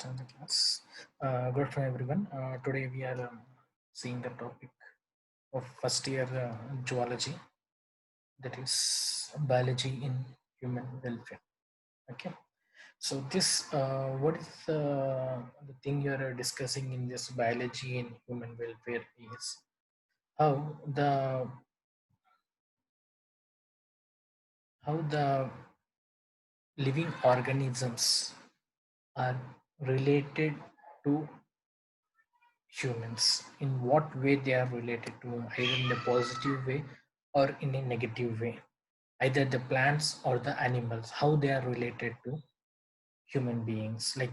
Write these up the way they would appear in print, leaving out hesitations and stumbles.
start the class. Good afternoon, everyone. Today we are seeing the topic of first year zoology, that is biology in human welfare. Okay. So this, what is the thing you are discussing in this biology in human welfare is how the living organisms are related to humans, in what way they are related to, either in a positive way or in a negative way, either the plants or the animals, how they are related to human beings, like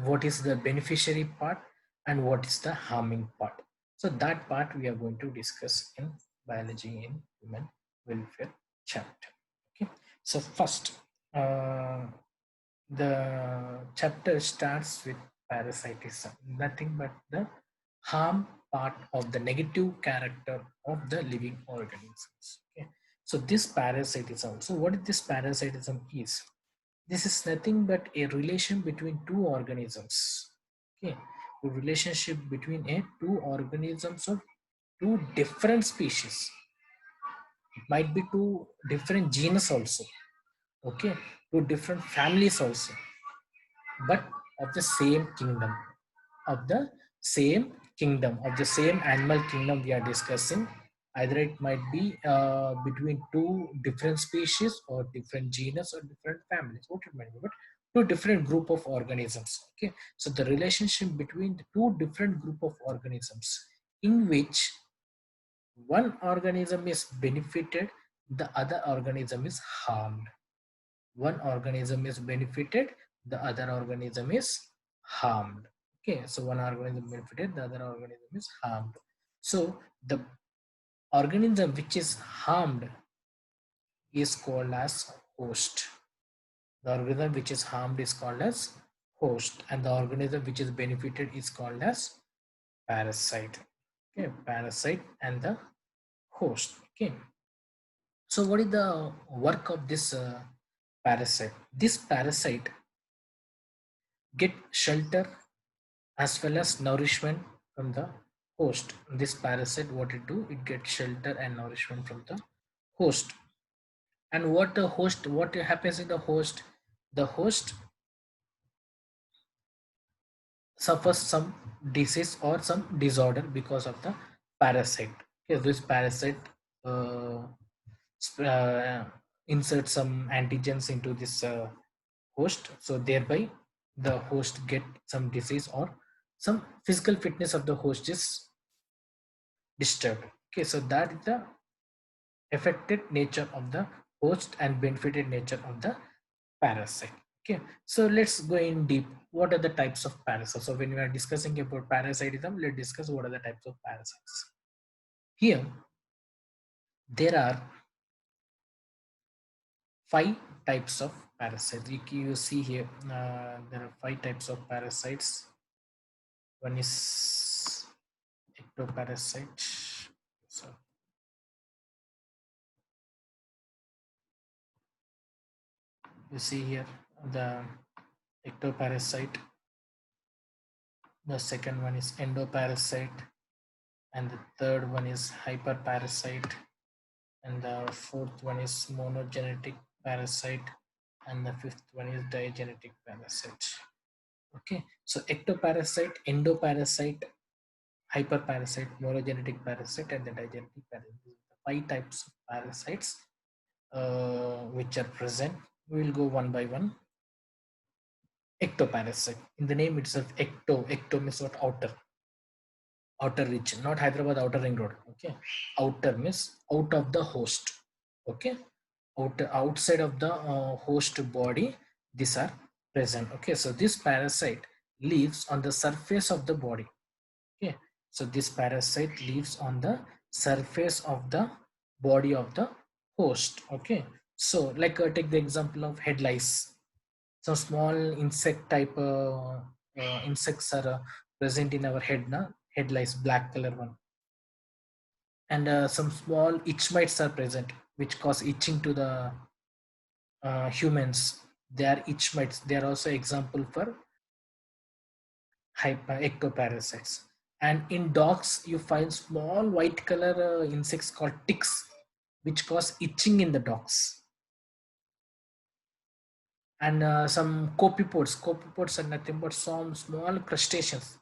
what is the beneficiary part and what is the harming part. So that part we are going to discuss in biology in human welfare chapter. Okay, so first, uh, the chapter starts with parasitism, nothing but the harm part of the negative character of the living organisms. Okay, so this parasitism. So what is this parasitism is? This is nothing but a relation between two organisms. Okay, a relationship between a two organisms of two different species. It might be two different genus also. Okay, two different families also, but of the same kingdom, of the of the same animal kingdom we are discussing. Either it might be between two different species or different genus or different families, what it might be, but two different group of organisms. Okay, so the relationship between the two different group of organisms, in which one organism is benefited, the other organism is harmed. One organism is benefited, the other organism is harmed. Okay, so one organism benefited, the other organism is harmed. So the organism which is harmed is called as host. The organism which is harmed is called as host, and the organism which is benefited is called as parasite. Okay, parasite and the host. Okay, so what is the work of this parasite? This parasite get shelter as well as nourishment from the host. This parasite, what it do, it gets shelter and nourishment from the host. And what happens in the host, the host suffers some disease or some disorder because of the parasite. Okay, this parasite uh, uh, insert some antigens into this host, so thereby the host get some disease or some physical fitness of the host is disturbed. Okay, so that is the affected nature of the host and benefited nature of the parasite. Okay, so let's go in deep. What are the types of parasites? So when we are discussing about parasitism, let's discuss what are the types of parasites. Here there are five types of parasites. You see here, there are five types of parasites. One is ectoparasite. So you see here the ectoparasite. The second one is endoparasite, and the third one is hyperparasite, and the fourth one is monogenetic parasite, and the fifth one is digenetic parasite. Okay, so ectoparasite, endoparasite, hyperparasite, monogenetic parasite, and the digenetic parasite. The five types of parasites which are present. We will go one by one. Ectoparasite. In the name itself, ecto means what? Outer region, not Hyderabad outer ring road. Okay, outer means out of the host. Okay, outside of the host body, these are present. Okay, so this parasite lives on the surface of the body. Okay, so this parasite lives on the surface of the body of the host. Okay, so like take the example of head lice. Some small insect type insects are present in our head now. Head lice, black color one, and some small itch mites are present which cause itching to the humans. They are itch mites. They are also example for ectoparasites. And in dogs, you find small white color insects called ticks, which cause itching in the dogs. And some copepods. Copepods are nothing but some small crustaceans,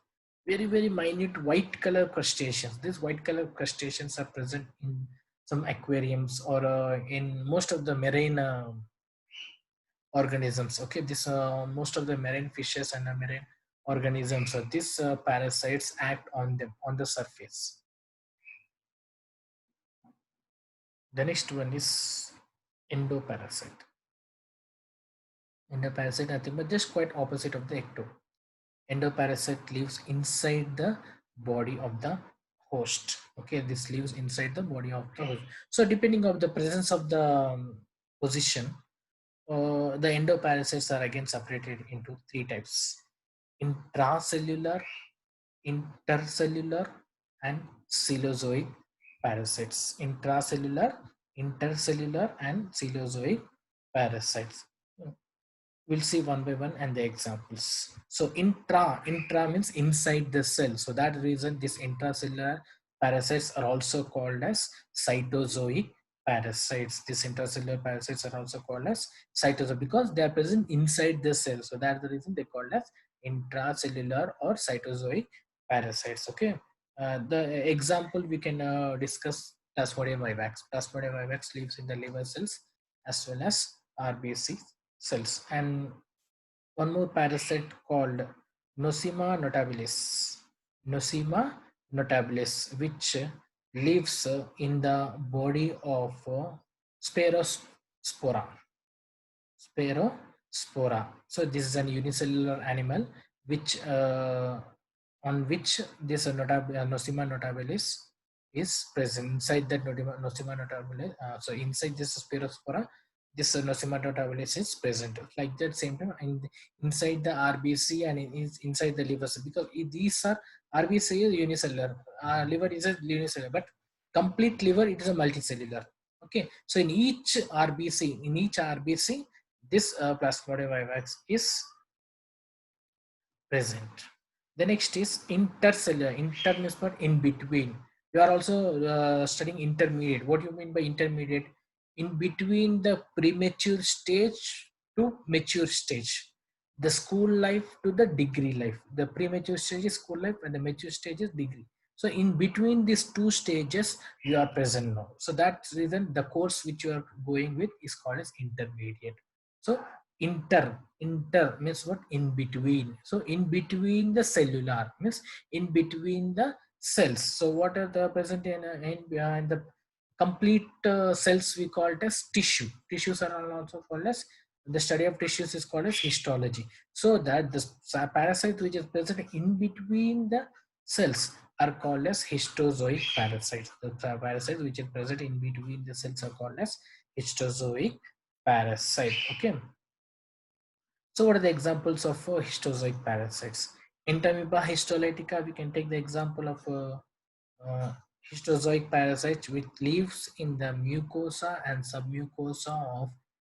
very minute white color crustaceans. These white color crustaceans are present in some aquariums or in most of the marine organisms. Okay, this most of the marine fishes and marine organisms, so these parasites act on them on the surface. The next one is endoparasite. Endoparasite nothing but just quite opposite of the ecto. Endoparasite lives inside the body of the host. Okay, this lives inside the body of the host. So depending on the presence of the position, the endoparasites are again separated into three types: intracellular, intercellular, and coelozoic parasites. Intracellular, intercellular, and coelozoic parasites. We'll see one by one and the examples. So intra means inside the cell. So that reason these intracellular parasites are also called as cytozoic parasites. These intracellular parasites are also called as cytozoic because they are present inside the cell. So that's the reason they called as intracellular or cytozoic parasites. Okay. The example we can discuss Plasmodium vivax. Plasmodium vivax lives in the liver cells as well as RBC cells. And one more parasite called Nosema notabilis. Nosema notabilis, which lives in the body of Sperospora. Sperospora. So this is an unicellular animal which on which this Nosema notabilis is present inside that Nosema notabilis. So inside this Sperospora, this Nosema notabilis is present. Like that same time inside the RBC and inside the liver cell, because these are RBC is unicellular, liver is a unicellular, but complete liver it is a multicellular. Okay, so in each RBC, this Plasmodium vivax is present. The next is intercellular. Inter means what? In between. You are also studying intermediate. What do you mean by intermediate? In between the premature stage to mature stage. The school life to the degree life. The premature stage is school life and the mature stage is degree. So in between these two stages, you are present now. So that's the reason the course which you are going with is called as intermediate. So inter means what? In between. So in between the cellular means in between the cells. So what are the present in the complete cells? We call it as tissue. Tissues are also called as, the study of tissues is called as histology. So that the parasite which is present in between the cells are called as histozoic parasites. The parasites which are present in between the cells are called as histozoic parasite. Okay. So what are the examples of histozoic parasites? Entamoeba histolytica, we can take the example of histozoic parasite which lives in the mucosa and submucosa of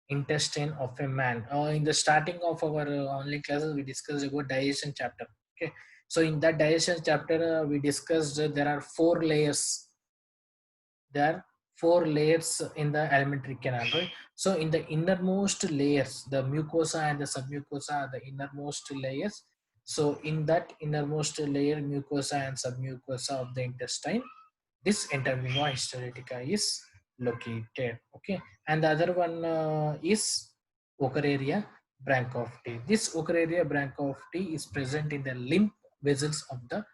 intestine of a man. In the starting of our online classes, we discussed about digestion chapter. Okay, so in that digestion chapter, we discussed there are four layers. There are four layers in the alimentary canal, right? So in the innermost layers, the mucosa and the submucosa are the innermost layers. So in that innermost layer, mucosa and submucosa of the intestine, this Entamoeba histolytica is located. Okay, and the other one is Ochreria branchiofti. This Ochreria branchiofti is present in the lymph vessels of the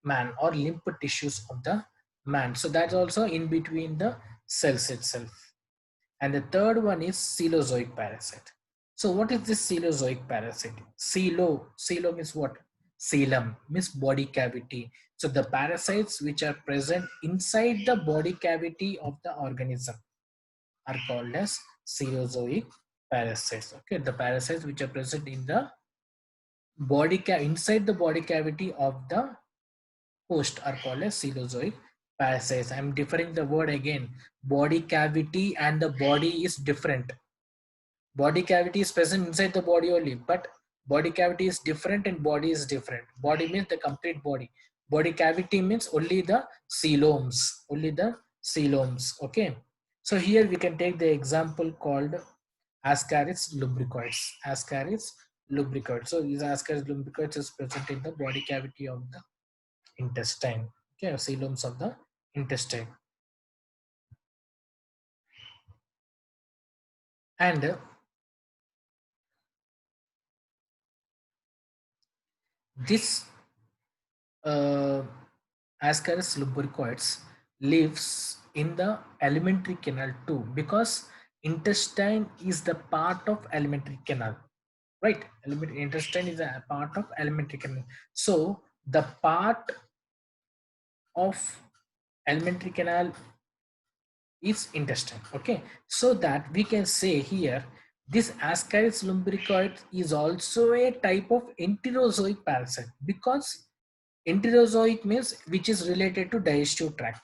man or lymph tissues of the man. So that's also in between the cells itself. And the third one is coelozoic parasite. So what is this coelozoic parasite? Coelo means what? Coelom means body cavity. So the parasites which are present inside the body cavity of the organism are called as coelozoic parasites. Okay, the parasites which are present in the inside the body cavity of the host are called as coelozoic parasites. I'm differing the word again. Body cavity and the body is different. Body cavity is present inside the body only, but Body cavity is different and body is different. Body means the complete body. Body cavity means only the coeloms, only the coeloms. Okay. So here we can take the example called Ascaris lumbricoids. Ascaris lumbricoids. So these Ascaris lumbricoids is present in the body cavity of the intestine. Okay, coeloms of the intestine. And this Ascaris lumbricoids lives in the alimentary canal too, because intestine is the part of alimentary canal, right? Intestine is a part of alimentary canal. So the part of alimentary canal is intestine. Okay, so that we can say here this Ascaris lumbricoid is also a type of enterozoic parasite, because enterozoic means which is related to digestive tract,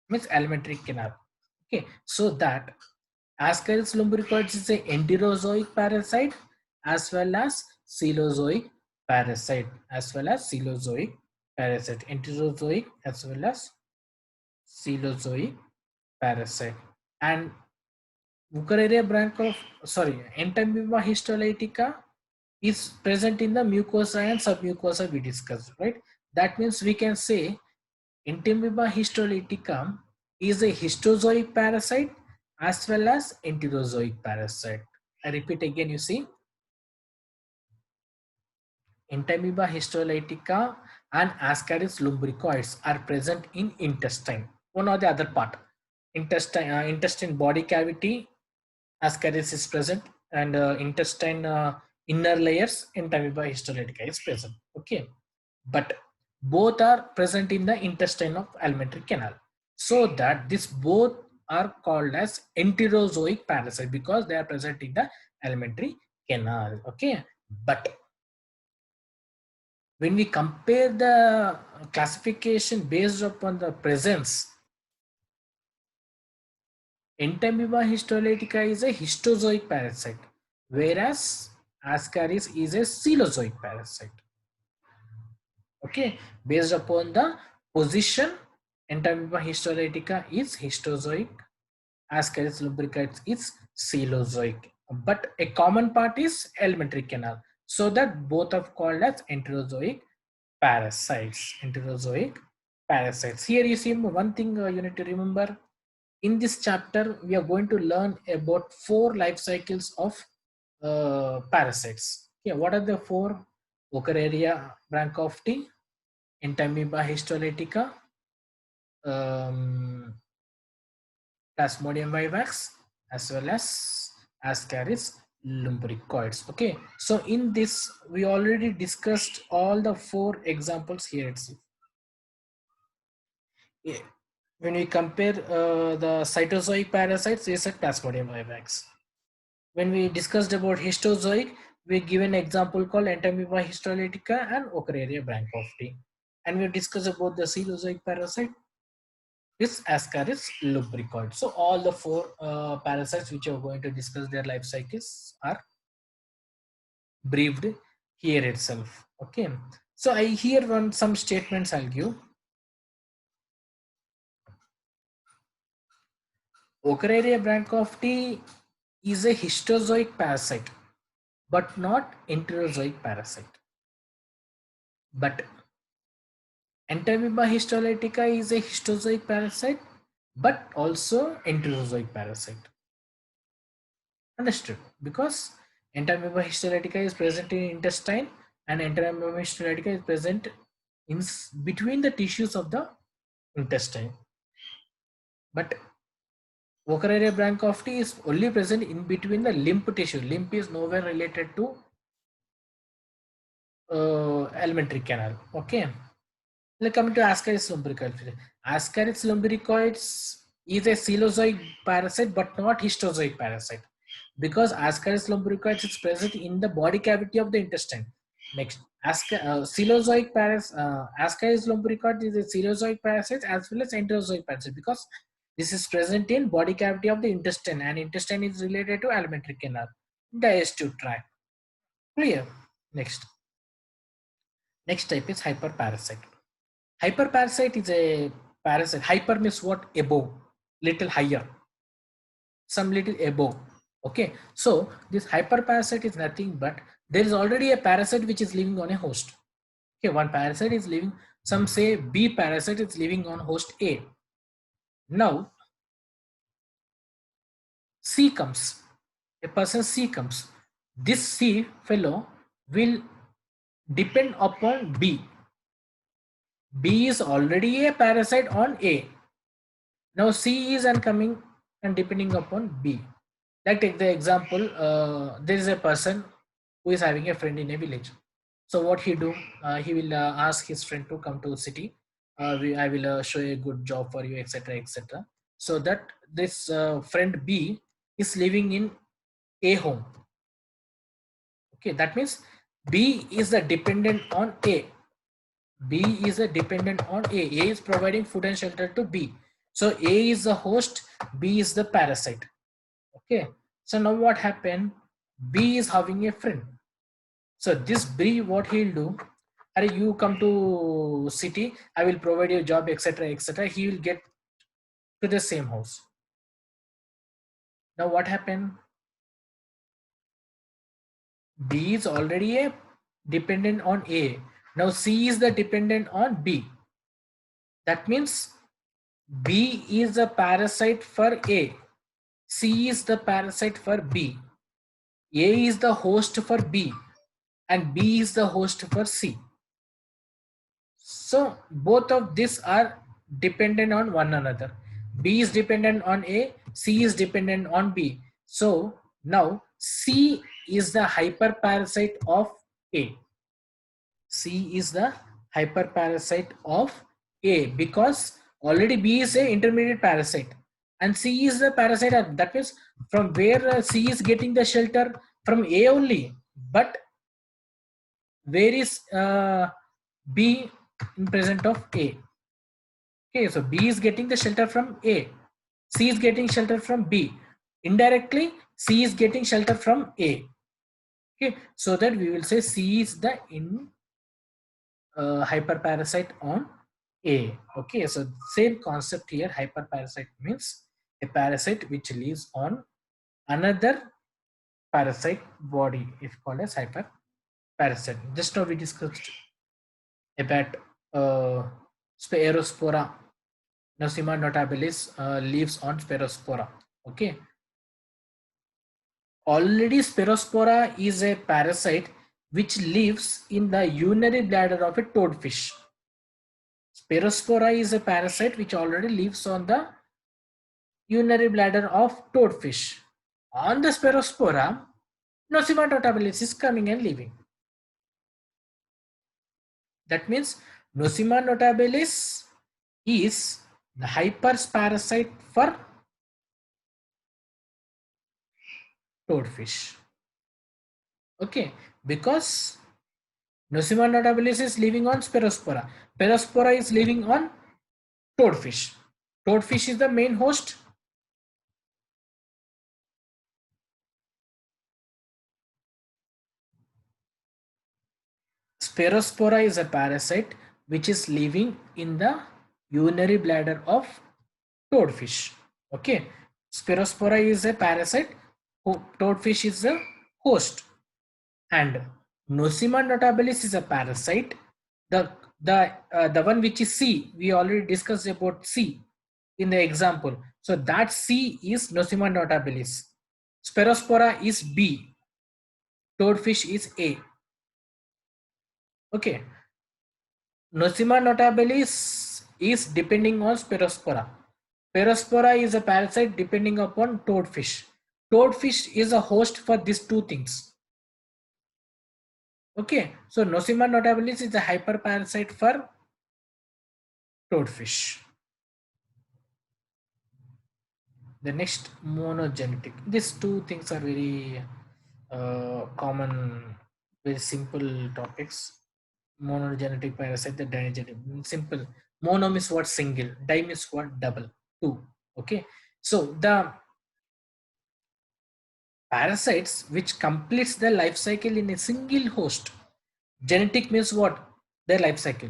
means alimentary canal. Okay, so that Ascaris lumbricoids is a enterozoic parasite as well as coelozoic parasite, enterozoic as well as coelozoic parasite. And Wuchereria branch of, Entamoeba histolytica is present in the mucosa and submucosa we discussed, right? That means we can say Entamoeba histolytica is a histozoic parasite as well as enterozoic parasite. I repeat again, you see, Entamoeba histolytica and Ascaris lumbricoids are present in intestine, one or the other part. Intestine body cavity, Ascaris is present, and intestine inner layers, Entamoeba histolytica is present. Okay, but both are present in the intestine of alimentary canal. So that this both are called as enterozoic parasite because they are present in the alimentary canal. Okay, but when we compare the classification based upon the presence, Entamoeba histolytica is a histozoic parasite, whereas Ascaris is a coelozoic parasite. Okay, based upon the position, Entamoeba histolytica is histozoic, Ascaris lumbricoides is coelozoic, but a common part is alimentary canal, so that both are called as enterozoic parasites. Here you see one thing you need to remember. In this chapter, we are going to learn about 4 life cycles of parasites. Okay, what are the 4? Wuchereria branchofti, Entamoeba histolytica, Plasmodium vivax, as well as Ascaris lumbricoids. Okay, so in this we already discussed all the 4 examples here itself. Yeah. When we compare the cytozoic parasites, we said Plasmodium vivax. When we discussed about histozoic, we give an example called Entamoeba histolytica and Wuchereria branchofti. And we discussed about the coelozoic parasite, is Ascaris lumbricoids. So all the 4 parasites which are going to discuss their life cycles are briefed here itself. Okay. So I here run some statements I'll give. Wuchereria branchofti is a histozoic parasite, but not enterozoic parasite. But Entamoeba histolytica is a histozoic parasite, but also enterozoic parasite. Understood? Because Entamoeba histolytica is present in intestine and Entamoeba histolytica is present in between the tissues of the intestine. But Wuchereria branchofti is only present in between the lymph tissue. Lymph is nowhere related to alimentary canal. Okay. Let's come to Ascaris lumbricoids. Ascaris lumbricoids is a coelozoic parasite but not histozoic parasite, because Ascaris lumbricoids is present in the body cavity of the intestine. Next, Ascaris lumbricoids is a coelozoic parasite as well as enterozoic parasite, because this is present in body cavity of the intestine, and intestine is related to alimentary canal, digestive tract. Clear? Next. Next type is hyperparasite. Hyperparasite is a parasite. Hyper means what? Above, little higher, some little above. Okay, so this hyperparasite is nothing but there is already a parasite which is living on a host. Okay, one parasite is living, some say B parasite is living on host A. Now C comes, a person C comes. This C fellow will depend upon B. B is already a parasite on A. Now C is coming and depending upon B. Like take the example, there is a person who is having a friend in a village. So what he do? He will ask his friend to come to the city. I will show you a good job for you, etc., etc. So that this friend B is living in A home. Okay, that means B is the dependent on A. B is a dependent on A. A is providing food and shelter to B. So A is the host, B is the parasite. Okay. So now what happened? B is having a friend. So this B, what he'll do? Are you come to city? I will provide you a job, etc., etc. He will get to the same house. Now what happened? B is already a dependent on A. Now C is the dependent on B. That means B is a parasite for A. C is the parasite for B. A is the host for B and B is the host for C. So both of these are dependent on one another. B is dependent on A, C is dependent on B. So now C is the hyperparasite of A. C is the hyperparasite of A because already B is a intermediate parasite and C is the parasite. That means from where C is getting the shelter from A only, but where is B in present of A? Okay, so B is getting the shelter from A. C is getting shelter from B. Indirectly, C is getting shelter from A. Okay, so that we will say C is the hyperparasite on A. Okay, so same concept here. Hyperparasite means a parasite which lives on another parasite body is called as hyperparasite. Just now we discussed about Sphaerospora. Nosema notabilis lives on Sphaerospora. Okay. Already Sphaerospora is a parasite which lives in the urinary bladder of a toadfish. Sphaerospora is a parasite which already lives on the urinary bladder of toadfish. On the Sphaerospora, Nosema notabilis is coming and leaving. That means Nosema notabilis is the hyperparasite for toadfish. Okay, because Nosema notabilis is living on Sphaerospora. Sphaerospora is living on toadfish. Toadfish is the main host. Sphaerospora is a parasite which is living in the urinary bladder of toadfish. Okay, Sphaerospora is a parasite. Toadfish is the host, and Nosema notabilis is a parasite. The one which is C, we already discussed about C in the example. So that C is Nosema notabilis. Sphaerospora is B. Toadfish is A. Okay. Nosema notabilis is depending on Sphaerospora. Sphaerospora is a parasite depending upon toadfish. Toadfish is a host for these two things. Okay, so Nosema notabilis is a hyperparasite for toadfish. The next, monogenetic. These two things are very common, very simple topics. Monogenetic parasite, the digenetic. Simple. Mono means what? Single. Di means what? Double. Two. Okay. So the parasites which completes the life cycle in a single host. Genetic means what? Their life cycle.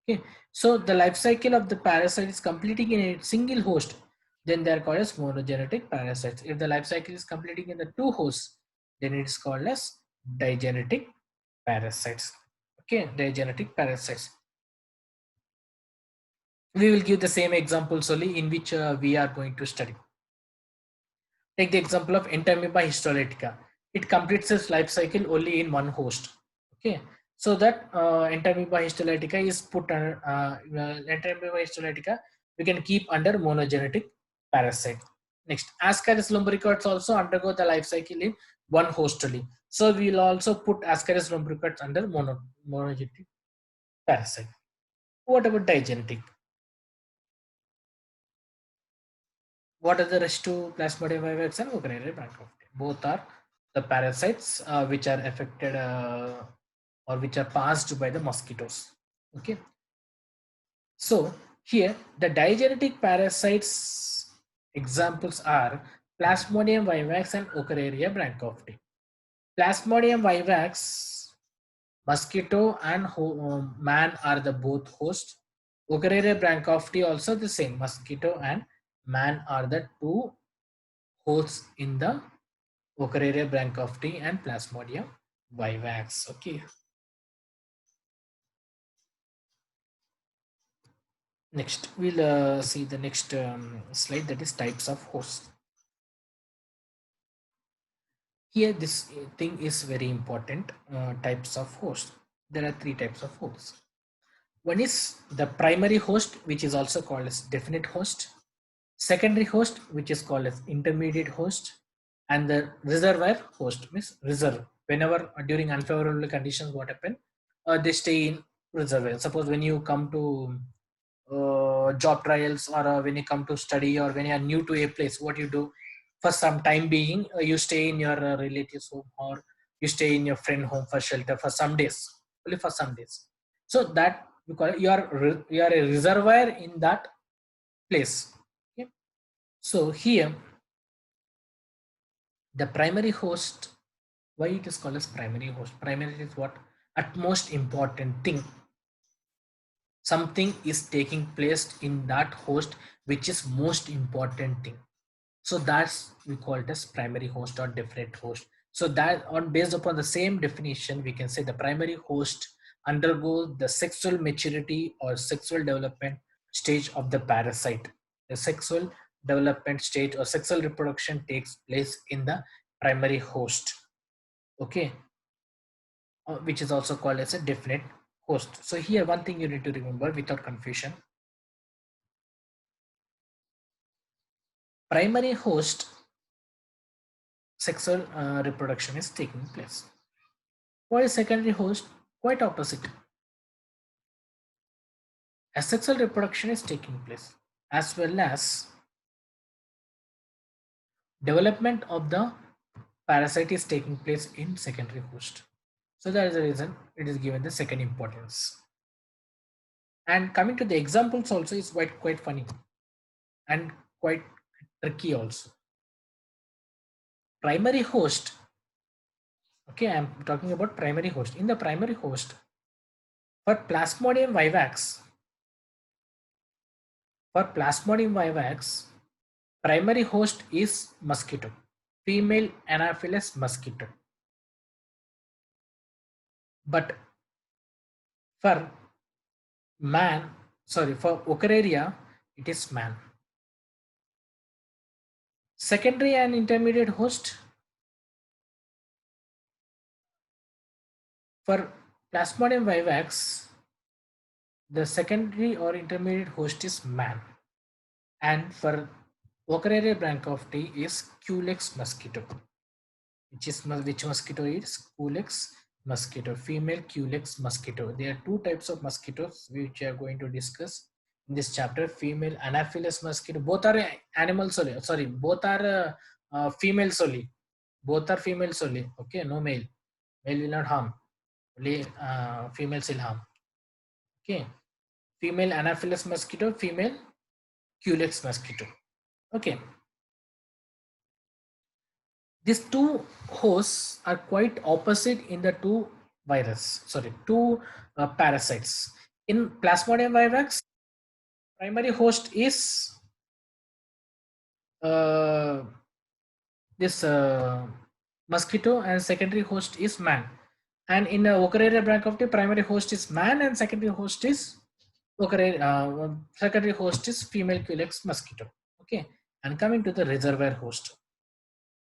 Okay, so the life cycle of the parasite is completing in a single host, then they are called as monogenetic parasites. If the life cycle is completing in the two hosts, then it is called as digenetic parasites. Okay, digenetic parasites. We will give the same examples only in which we are going to study. Take the example of Entamoeba histolytica. It completes its life cycle only in one host. Okay, so that Entamoeba histolytica is put under Entamoeba histolytica we can keep under monogenetic parasite. Next, Ascaris lumbricoids also undergo the life cycle in one host only. So we will also put Ascaris lumbricoids under monogenetic parasite. What about digenetic? What are the rest two Plasmodium vivax and Ochrerium branchiopteris? Both are the parasites which are affected or which are passed by the mosquitoes. Okay. So here the digenetic parasites examples are Plasmodium vivax and Ochrerium branchiopteris. Plasmodium vivax, mosquito and man are the both hosts. Ochrerium branchiopteris also the same. Mosquito and man are the two hosts in the Ochrerium branchiopteris and Plasmodium vivax. Okay. Next, we'll see the next slide, that is types of hosts. Here, this thing is very important. Types of hosts. There are three types of hosts. One is the primary host, which is also called as definite host. Secondary host, which is called as intermediate host, and the reservoir host means reserve. Whenever during unfavorable conditions, what happen? They stay in reservoir. Suppose when you come to job trials, or when you come to study, or when you are new to a place, what you do for some time being, you stay in your relatives home, or you stay in your friend home for shelter for some days, only for some days. So that because you are a reservoir in that place. Okay? So here the primary host, why it is called as primary host? Primary is what? At most important thing. Something is taking place in that host which is most important thing. So that's we call it as primary host or definite host. So that on based upon the same definition, we can say the primary host undergoes the sexual maturity or sexual development stage of the parasite. The sexual development stage or sexual reproduction takes place in the primary host. Okay, which is also called as a definite host. So here one thing you need to remember without confusion. Primary host sexual reproduction is taking place. While secondary host, quite opposite. Asexual reproduction is taking place, as well as development of the parasite is taking place in secondary host. So that is the reason it is given the second importance. And coming to the examples also is quite funny and quite tricky also. Primary host. Okay, I am talking about primary host. In the primary host, for Plasmodium vivax, primary host is mosquito, female Anopheles mosquito. But for for Ochrerium, it is man. Secondary and intermediate host, for Plasmodium vivax, the secondary or intermediate host is man. And for Ochrerium branchiopteris is Culex mosquito. Which mosquito is Culex mosquito, female Culex mosquito. There are two types of mosquitoes which we are going to discuss in this chapter. Female Anopheles mosquito. Both are animals only. Sorry, both are females only. Both are females only. Okay, no male. Male will not harm. Only females will harm. Okay, female Anopheles mosquito, female Culex mosquito. Okay. These two hosts are quite opposite in the two virus, sorry, two parasites. In Plasmodium vivax, primary host is uh, this mosquito and secondary host is man. And in Ochreria brachyphylla, primary host is man and secondary host is secondary host is female Culex mosquito. Okay, and coming to the reservoir host.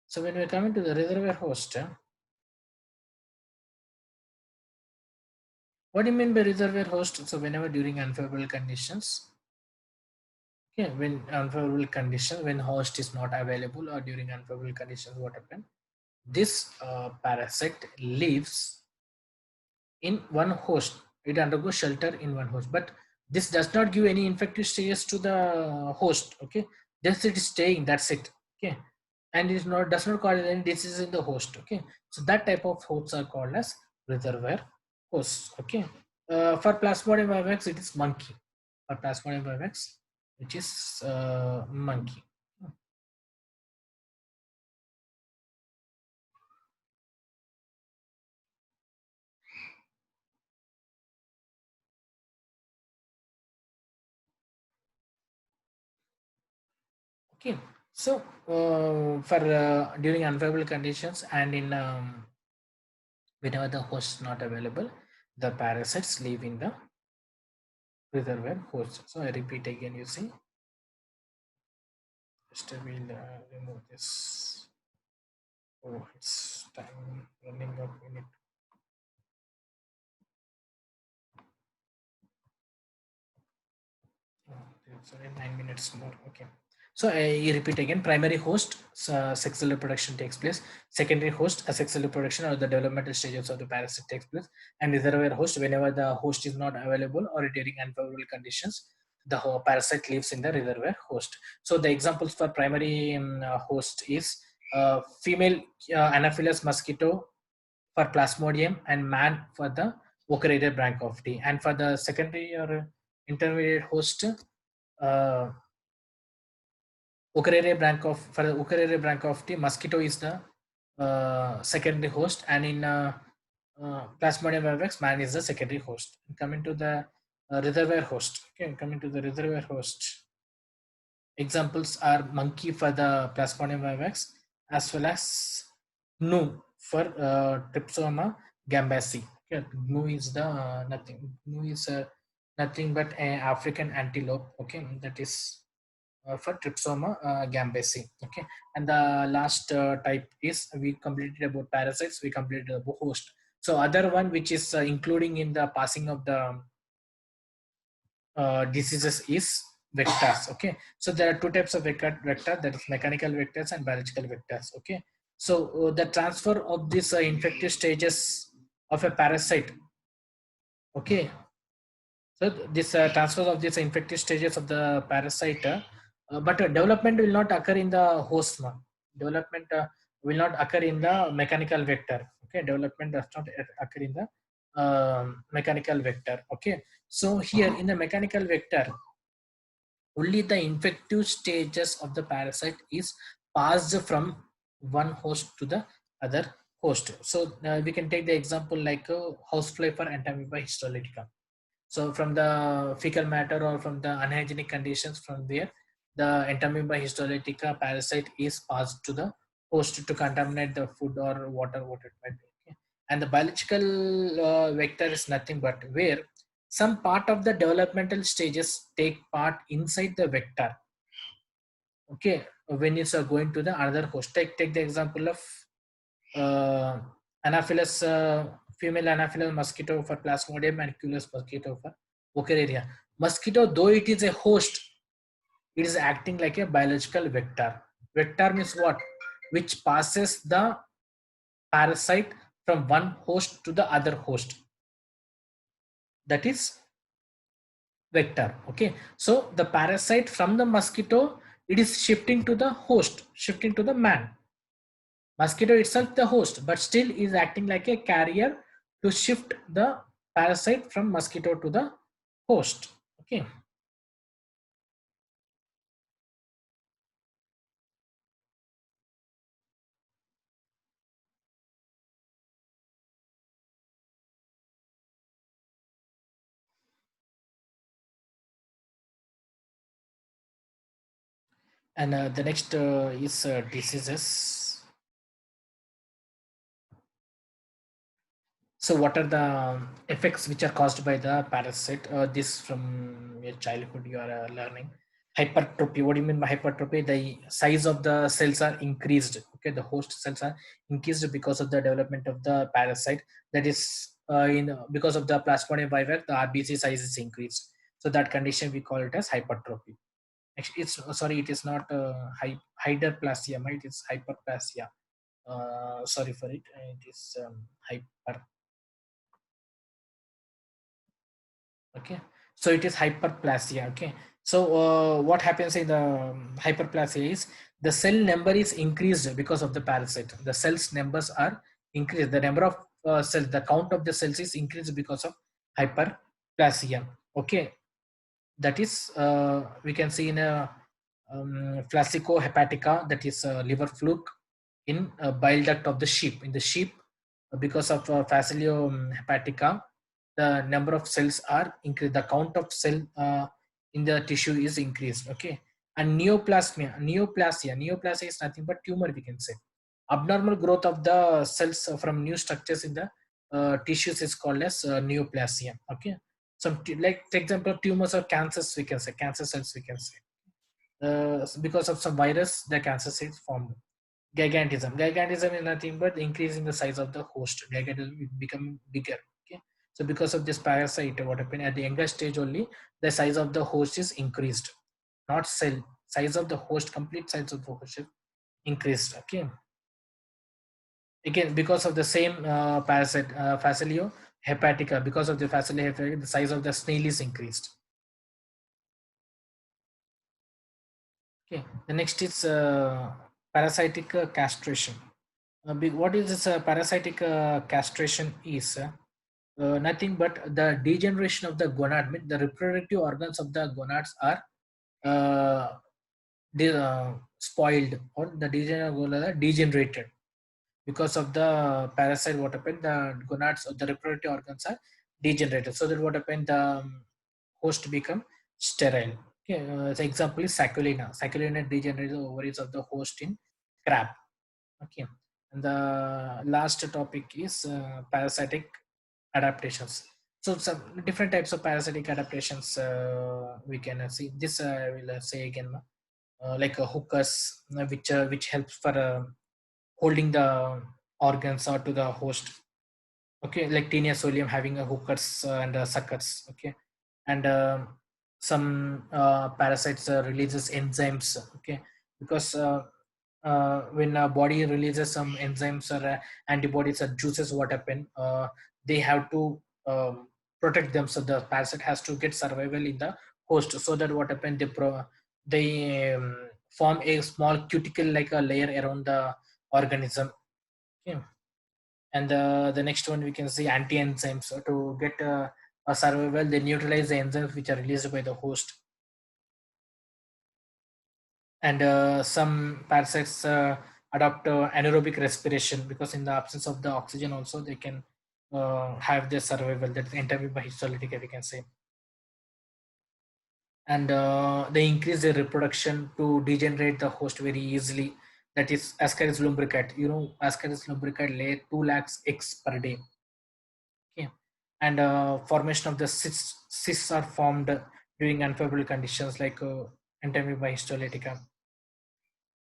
So when we are coming to the reservoir host, what do you mean by reservoir host? So whenever during unfavorable conditions, okay, when unfavorable conditions, when host is not available or during unfavorable conditions, what happen? This parasite lives in one host. It undergoes shelter in one host, but this does not give any infective stages to the host. Okay, just it is staying. That's it. Okay, and it is not does not cause any disease in the host. Okay, so that type of hosts are called as reservoir hosts. Okay, for Plasmodium vivax, it is monkey. For Plasmodium vivax, which is monkey. Okay, so for during unfavorable conditions and in whenever the host is not available, the parasites live in the reservoir host. So I repeat again, you see, just I will remove this. Oh, it's time running up. We need sorry, 9 minutes more. Okay. So I repeat again, primary host, sexual reproduction takes place. Secondary host, asexual reproduction or the developmental stages of the parasite takes place. And reservoir host, whenever the host is not available or during unfavorable conditions, the parasite lives in the reservoir host. So the examples for primary host is female Anopheles mosquito for Plasmodium and man for the Ochreria brachyphylla. And for the secondary or intermediate host, uh, Ochreria for the Ochreria brachyphylla, mosquito is the secondary host, and in Plasmodium vivax, man is the secondary host. And coming to the reservoir host, okay, coming to the reservoir host, examples are monkey for the Plasmodium vivax as well as gnu for Trypsoma gambaceae. Okay, gnu is the nothing. Gnu is nothing but an African antelope. Okay, that is for Trypsoma gambaceae. Okay, and the last type is we completed about parasites. We completed about host. So other one which is including in the passing of the diseases is vectors. Okay, so there are two types of vector, that is mechanical vectors and biological vectors. Okay, so the transfer of these infective stages of a parasite. Okay, so this transfer of these infective stages of the parasite, but development will not occur in the host one. Development will not occur in the mechanical vector. Okay, development does not occur in the mechanical vector. Okay, so here in the mechanical vector, only the infective stages of the parasite is passed from one host to the other host. So we can take the example like housefly for Entamoeba histolytica. So from the fecal matter or from the unhygienic conditions, from there the Entamoeba histolytica parasite is passed to the host to contaminate the food or water, what it might be. Okay. And the biological vector is nothing but where some part of the developmental stages take part inside the vector. Okay, when it's going to the another host. Take the example of uh, Anopheles, female Anopheles mosquito for Plasmodium and Culeus mosquito for Ochreria. Mosquito, though it is a host, it is acting like a biological vector. Vector means what? Which passes the parasite from one host to the other host. That is vector. Okay, so the parasite from the mosquito, it is shifting to the host, shifting to the man. Mosquito itself the host, but still is acting like a carrier to shift the parasite from mosquito to the host. Okay, And the next is diseases. So what are the effects which are caused by the parasite? This from your childhood you are learning. Hypertrophy. What do you mean by hypertrophy? The size of the cells are increased. Okay, the host cells are increased because of the development of the parasite. That is in because of the Plasmodium vivax, the RBC size is increased. So that condition we call it as hypertrophy. Actually, it's sorry, it is not hyperplasia, right? It's hyperplasia. Sorry for it. It is hyper. Okay, so it is hyperplasia. Okay, so what happens in the hyperplasia is the cell number is increased because of the parasite. The cells numbers are increased. The number of cells, the count of the cells is increased because of hyperplasia. Okay, that is we can see in a flacco hepatica, that is liver fluke in bile duct of the sheep. In the sheep, because of Facilio hepatica, the number of cells are increased. The count of cell in the tissue is increased. Okay, and neoplasia is nothing but tumor. We can say abnormal growth of the cells from new structures in the tissues is called as neoplasia. Okay, like for example tumors or cancers, we can say cancer cells, we can say because of some virus the cancer cells formed. Gigantism is nothing but increasing the size of the host. Gigantism will become bigger. Okay, so because of this parasite, what happened at the younger stage only, the size of the host is increased, not cell size of the host, complete size of the host is increased. Okay, again because of the same parasite, Facilio hepatica, because of the Facilio hepatica, the size of the snail is increased. Okay, the next is parasitic castration. What is this parasitic castration is nothing but the degeneration of the gonad. The reproductive organs of the gonads are uh, spoiled, or the degenerated because of the parasite. What happened? The gonads or the reproductive organs are degenerated. So that what happened? The host become sterile. Okay, the example is saculina. Saculina degenerates the ovaries of the host in crab. Okay, and the last topic is parasitic adaptations. So some different types of parasitic adaptations we can see. This I will say again, like hookers, which helps for holding the organs or to the host. Okay, like Taenia solium having a hookers and suckers. Okay, and some parasites releases enzymes. Okay, because when a body releases some enzymes or antibodies or juices, what happen, they have to protect them. So the parasite has to get survival in the host. So that what happen, they form a small cuticle like a layer around the organism. Okay, and the next one we can see anti-enzymes. So to get a survival, they neutralize the enzymes which are released by the host. And some parasites adopt anaerobic respiration, because in the absence of the oxygen also they can have their survival. That's anaerobic by histolytic, we can say. And they increase their reproduction to degenerate the host very easily. That is Ascaris lumbricate. You know, Ascaris lumbricate lay 2 lakhs eggs per day. Okay, and formation of the cysts are formed during unfavorable conditions like anaerobic histolytica.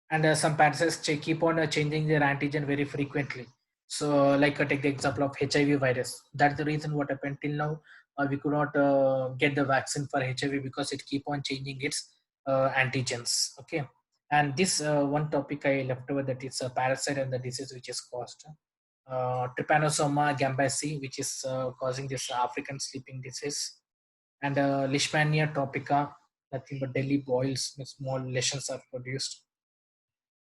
And some parasites keep on changing their antigen very frequently. So like take the example of HIV virus. That's the reason what happened till now, we could not get the vaccine for HIV because it keep on changing its antigens. Okay, and this one topic I left over, that is a parasite and the disease which is caused. Trypanosoma gambiaceae, which is causing this African sleeping disease, and Leishmania tropica, nothing but Delhi boils, small lesions are produced.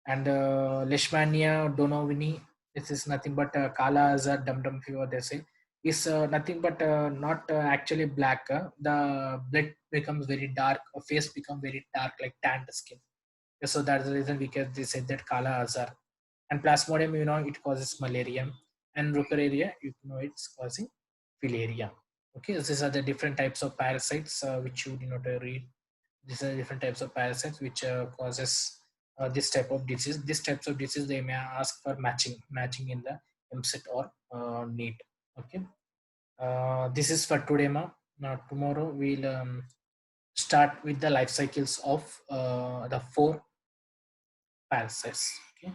And Leishmania donovini, this is nothing but Kala Azar Dum Dum fever, they say, is nothing but not actually black. The blood becomes very dark, face become very dark, like tanned skin. So that's the reason we can they say that Kala Azar. And Plasmodium, you know, it causes malaria. And Rucararia, you know, it's causing filaria. Okay, so these are the different types of parasites which you need to read. These are different types of parasites which causes this type of disease. These types of disease they may ask for matching in the MSET or NEET. Okay. This is for today, ma. Now tomorrow we'll start with the life cycles of the four parasites. Okay,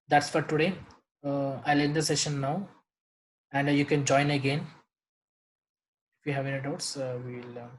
that's for today. I'll end the session now, and you can join again if you have any doubts. We'll